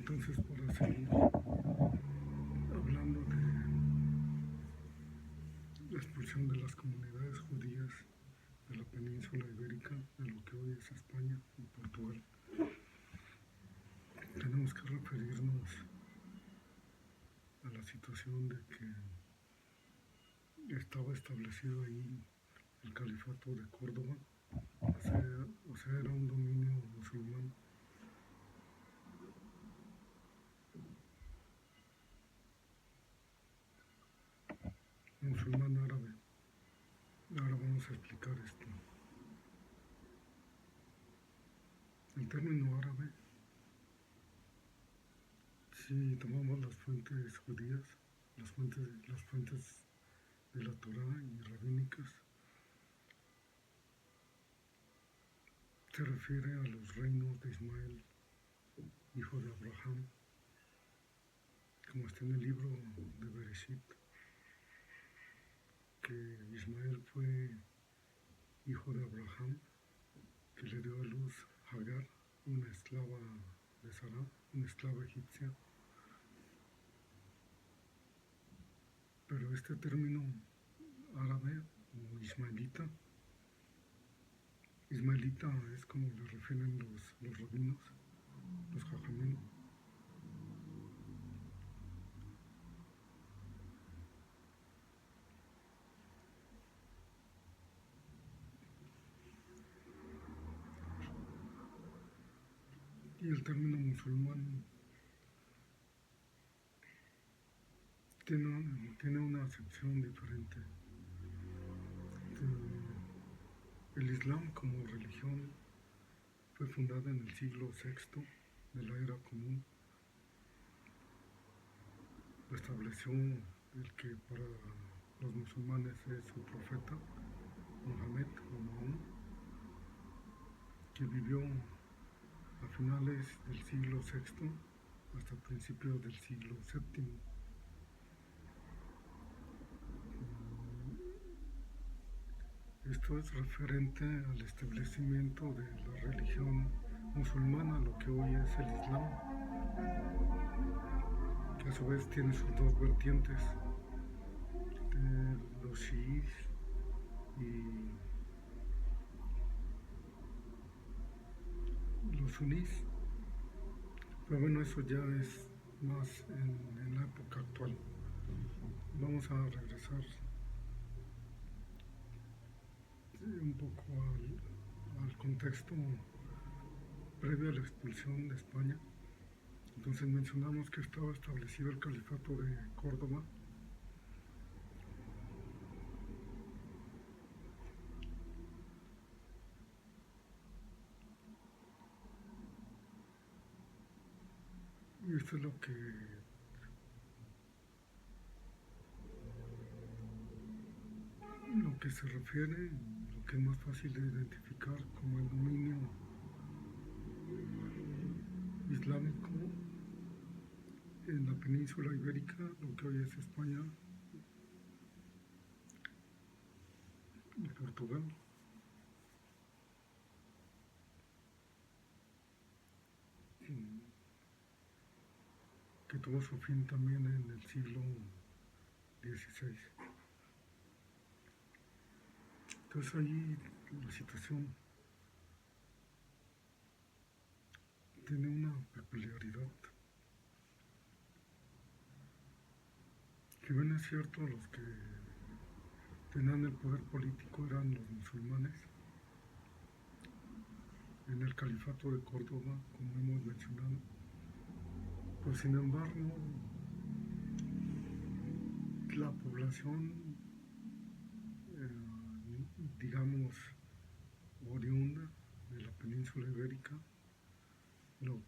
Entonces, para seguir hablando de la expulsión de las comunidades judías de la península ibérica, de lo que hoy es España y Portugal, tenemos que referirnos a la situación de que estaba establecido ahí el califato de Córdoba, o sea, era un dominio musulmán árabe. Ahora vamos a explicar esto. El término árabe, si tomamos las fuentes judías, las fuentes de la Torá y rabínicas, se refiere a los reinos de Ismael, hijo de Abraham, como está en el libro de Bereshit, que Ismael fue hijo de Abraham, que le dio a luz Hagar, una esclava de Sará, una esclava egipcia. Pero este término árabe o ismaelita es como le refieren los rabinos, los jajamín. Y el término musulmán tiene una acepción diferente. El Islam como religión fue fundada en el siglo VI de la era común. Lo estableció el que para los musulmanes es su profeta, Mohammed o Mahoma, que vivió a finales del siglo VI hasta principios del siglo VII. Esto es referente al establecimiento de la religión musulmana, lo que hoy es el Islam, que a su vez tiene sus dos vertientes, los chiíes y los sunís. Pero bueno, eso ya es más en la época actual. Vamos a regresar un poco al contexto previo a la expulsión de España. Entonces mencionamos que estaba establecido el califato de Córdoba, y esto es lo que se refiere, lo que es más fácil de identificar como el dominio islámico en la península ibérica, lo que hoy es España y Portugal. Que tuvo su fin también en el siglo XVI. Entonces ahí la situación tiene una peculiaridad. Si bien es cierto, los que tenían el poder político eran los musulmanes, en el califato de Córdoba, como hemos mencionado, pues sin embargo la población, digamos, oriunda de la península ibérica, lo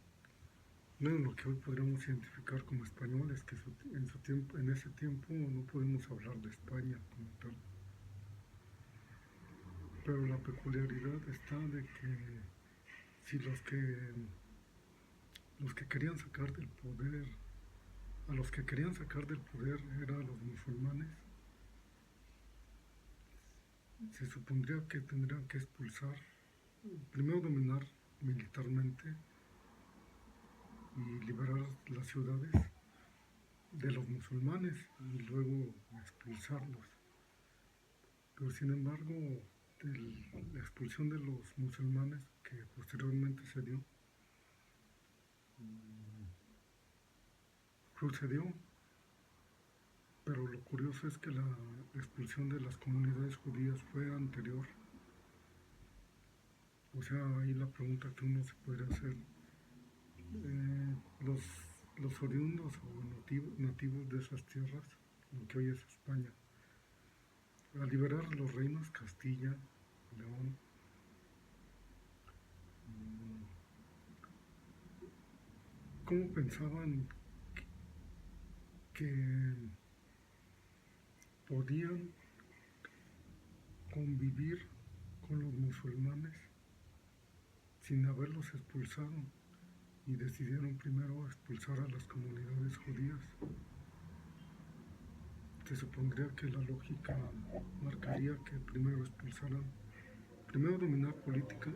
que hoy podríamos identificar como españoles, que en ese tiempo no podemos hablar de España como tal. Pero la peculiaridad está de que si los que querían sacar del poder, a los que querían sacar del poder eran los musulmanes, se supondría que tendrían que expulsar, primero dominar militarmente y liberar las ciudades de los musulmanes y luego expulsarlos. Pero sin embargo, la expulsión de los musulmanes que posteriormente se dio, sucedió, pero lo curioso es que la expulsión de las comunidades judías fue anterior. O sea, ahí la pregunta que uno se podría hacer, eh, los, los oriundos o nativos de esas tierras, lo que hoy es España, al liberar a los reinos Castilla, León, ¿cómo pensaban que podían convivir con los musulmanes sin haberlos expulsado? Y decidieron primero expulsar a las comunidades judías. Se supondría que la lógica marcaría que primero expulsaran, primero dominar política,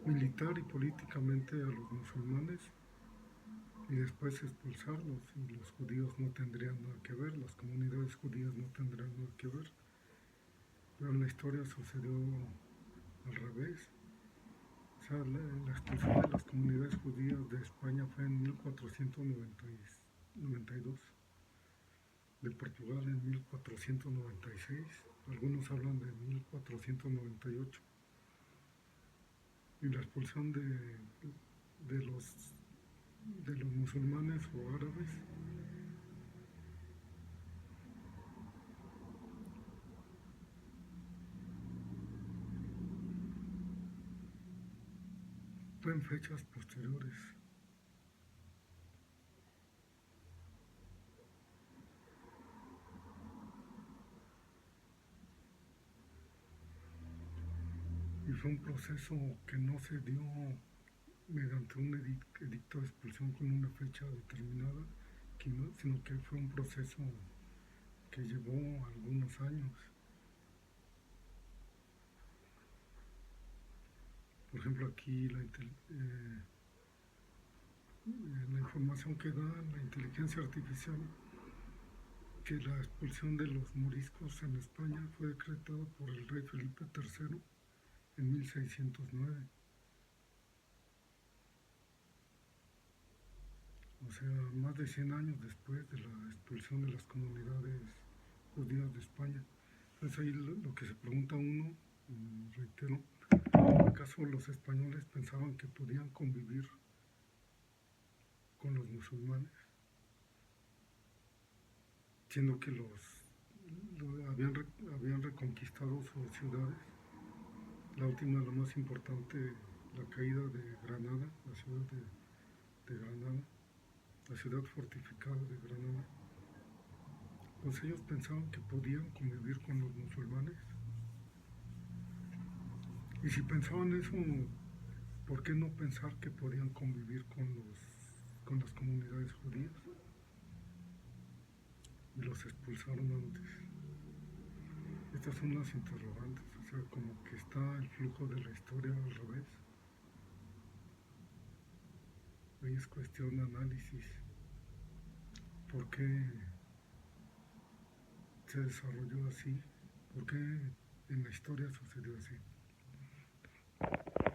militar y políticamente a los musulmanes y después expulsarlos, y los judíos no tendrían nada que ver, las comunidades judías no tendrían nada que ver. Pero en la historia sucedió al revés. O sea, la expulsión de las comunidades judías de España fue en 1492, de Portugal en 1496, algunos hablan de 1498, y la expulsión de los musulmanes o árabes fue en fechas posteriores. Y fue un proceso que no se dio mediante un edicto de expulsión con una fecha determinada, sino que fue un proceso que llevó algunos años. Por ejemplo, aquí la información que da la inteligencia artificial, que la expulsión de los moriscos en España fue decretada por el rey Felipe III en 1609. O sea, más de 100 años después de la expulsión de las comunidades judías de España. Entonces ahí lo que se pregunta uno, reitero, ¿acaso los españoles pensaban que podían convivir con los musulmanes? Siendo que habían reconquistado sus ciudades. La última, la más importante, la caída de Granada, la ciudad de Granada, la ciudad fortificada de Granada. Pues ellos pensaban que podían convivir con los musulmanes. Y si pensaban eso, ¿por qué no pensar que podían convivir con las comunidades judías? Y los expulsaron antes. Estas son las interrogantes, o sea, como que está el flujo de la historia al revés. Ahí es cuestión de análisis. ¿Por qué se desarrolló así? ¿Por qué en la historia sucedió así?